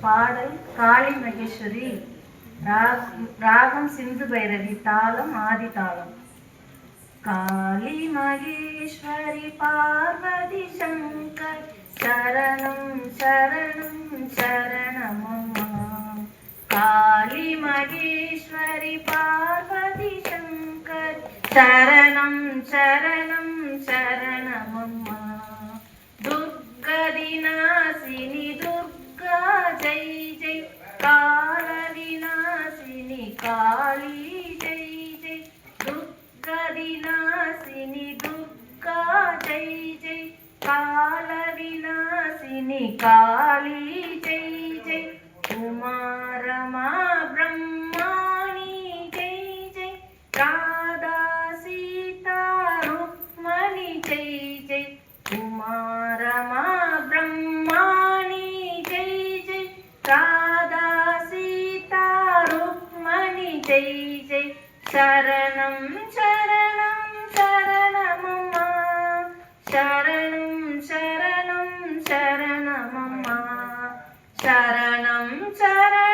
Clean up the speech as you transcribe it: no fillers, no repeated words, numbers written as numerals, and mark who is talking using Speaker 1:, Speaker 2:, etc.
Speaker 1: பாடல் காளி மகேஸ்வரி. ராகம் சிந்து பைரவி. தாளம் ஆதி தாளம். காளி மகேஸ்வரி பார்வதி சங்கர் சரணம் சரணம் சரணமம்மா. காளி மகேஸ்வரி பார்வதி சங்கர் சரணம் சரணம் சரணமம்மா. दुर्गदिनाशिनी दुर्गा जय जय. कालविनाशिनी काली जय जय. दुर्गदिनाशिनी दुर्गा जय जय. कालविनाशिनी काली जय जय. उमा रमा ब्रह्माणी जय जय. राधा सीता रुक्मणी जय जय. उमा रमा ब्रह्माणी जय जय. राधा सीता रुक्मणी जय जय. शरणं शरणं शरणमम्मा. शरणं शरणं शरणमम्मा. शरणं शरणं